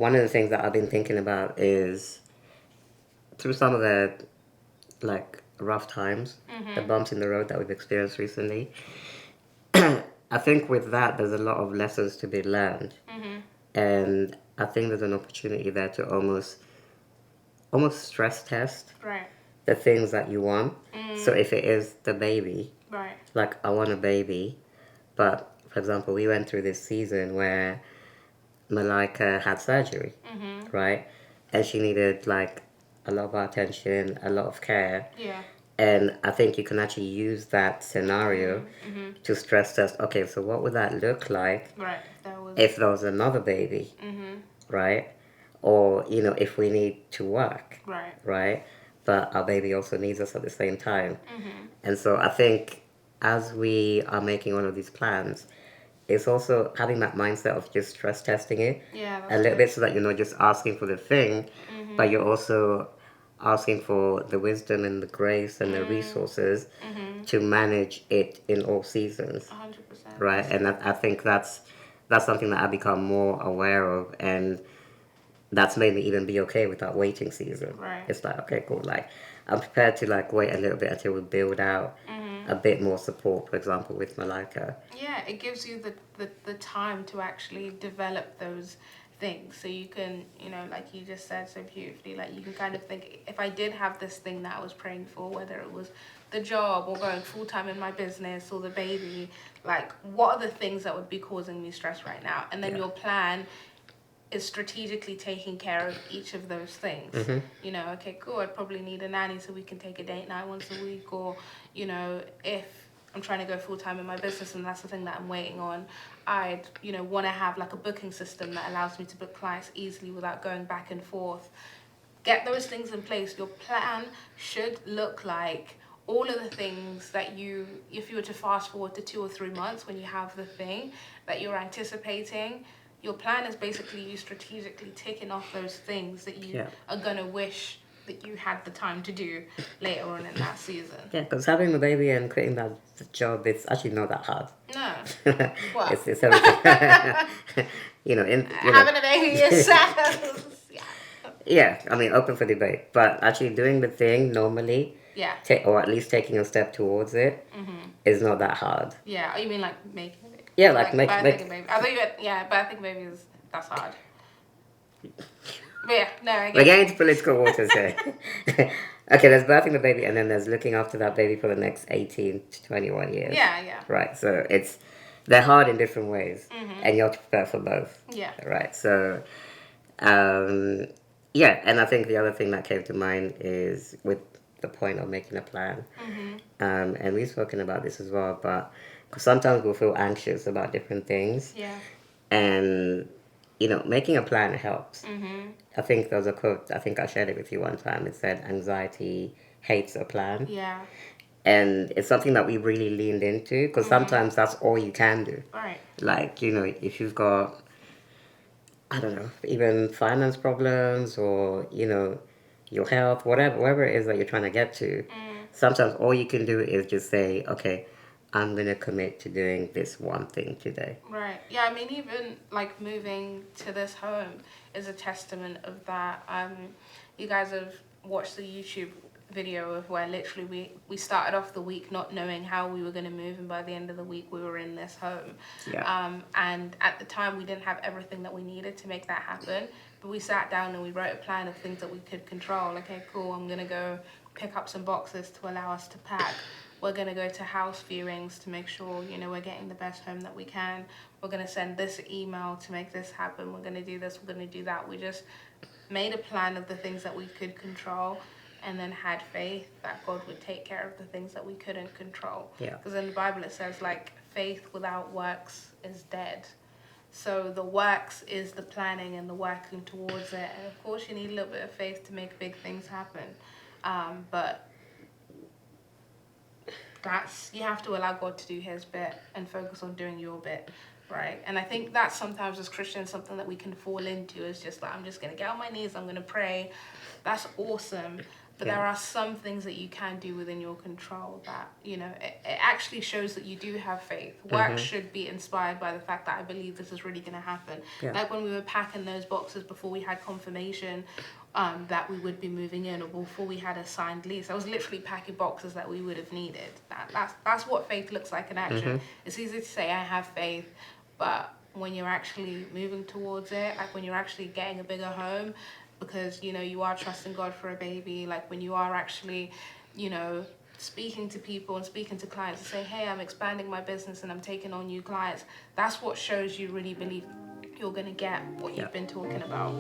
one of the things that I've been thinking about is through some of the like rough times, the bumps in the road that we've experienced recently. I think with that, there's a lot of lessons to be learned, and I think there's an opportunity there to almost stress test Right. the things that you want. So if it is the baby, Right. like I want a baby, but for example, we went through this season where Malika had surgery, right? And she needed like a lot of our attention, a lot of care. Yeah. And I think you can actually use that scenario to stress test, okay, so what would that look like Right. That was. if there was another baby, right? Or, if we need to work, Right. right? But our baby also needs us at the same time. And so I think as we are making all of these plans, it's also having that mindset of just stress testing it Yeah. a little bit so that you're not just asking for the thing, but you're also asking for the wisdom and the grace and the resources to manage it in all seasons, 100%. right? And I think that's something that I've become more aware of, and that's made me even be okay with that waiting season. Right. It's like, okay, cool. Like, I'm prepared to like wait a little bit until we build out a bit more support, for example, with Malika. Yeah, it gives you the time to actually develop those things. So you can, like you just said so beautifully, like you can kind of think, if I did have this thing that I was praying for, whether it was the job or going full-time in my business or the baby, like what are the things that would be causing me stress right now? And then your plan is strategically taking care of each of those things. Okay, cool, I'd probably need a nanny so we can take a date night once a week, or, if I'm trying to go full-time in my business and that's the thing that I'm waiting on, I'd, want to have like a booking system that allows me to book clients easily without going back and forth. Get those things in place. Your plan should look like all of the things that if you were to fast forward to 2 or 3 months when you have the thing that you're anticipating, your plan is basically you strategically ticking off those things that you are going to wish that you had the time to do later on in that season. Yeah, because having a baby and quitting that job, it's actually not that hard. No. What? It's everything. Having a baby is sad. Yeah, I mean, open for debate. But actually doing the thing normally, or at least taking a step towards it, is not that hard. Yeah, you mean like making a baby? Yeah, like make a baby. I thought you meant, birthing a baby that's hard. But yeah, no, I guess. We're getting into political waters here. Okay, there's birthing the baby, and then there's looking after that baby for the next 18 to 21 years. Yeah. Right, so they're hard in different ways, and you have to prepare for both. Yeah. Right, so, yeah, and I think the other thing that came to mind is with the point of making a plan. And we've spoken about this as well, but sometimes we'll feel anxious about different things. Yeah. And, making a plan helps. I think there was a quote, I think I shared it with you one time. It said, anxiety hates a plan. Yeah. And it's something that we really leaned into, because sometimes that's all you can do. Right. Like, if you've got, I don't know, even finance problems or, your health, whatever it is that you're trying to get to, sometimes all you can do is just say, okay, I'm going to commit to doing this one thing today. Right. Yeah, I mean, even like moving to this home is a testament of that. You guys have watched the YouTube video of where literally we started off the week not knowing how we were going to move, and by the end of the week we were in this home. And at the time we didn't have everything that we needed to make that happen, but we sat down and we wrote a plan of things that we could control. Okay, cool, I'm going to go pick up some boxes to allow us to pack. We're going to go to house viewings to make sure, we're getting the best home that we can. We're going to send this email to make this happen. We're going to do this, we're going to do that. We just made a plan of the things that we could control, and then had faith that God would take care of the things that we couldn't control. Because in the Bible it says, like, faith without works is dead. So the works is the planning and the working towards it. And of course you need a little bit of faith to make big things happen. But you have to allow God to do his bit and focus on doing your bit, right? And I think that sometimes as Christians, something that we can fall into is just like, I'm just going to get on my knees, I'm going to pray. That's awesome. But Yeah. there are some things that you can do within your control that, you know, it actually shows that you do have faith. Work should be inspired by the fact that I believe this is really going to happen. Yeah. Like when we were packing those boxes before we had confirmation that we would be moving in, or before we had a signed lease, I was literally packing boxes that we would have needed. That's what faith looks like in action. It's easy to say I have faith, but when you're actually moving towards it, like when you're actually getting a bigger home, because, you know, you are trusting God for a baby, like when you are actually, you know, speaking to people and speaking to clients to say, hey, I'm expanding my business and I'm taking on new clients, that's what shows you really believe you're going to get what you've been talking about.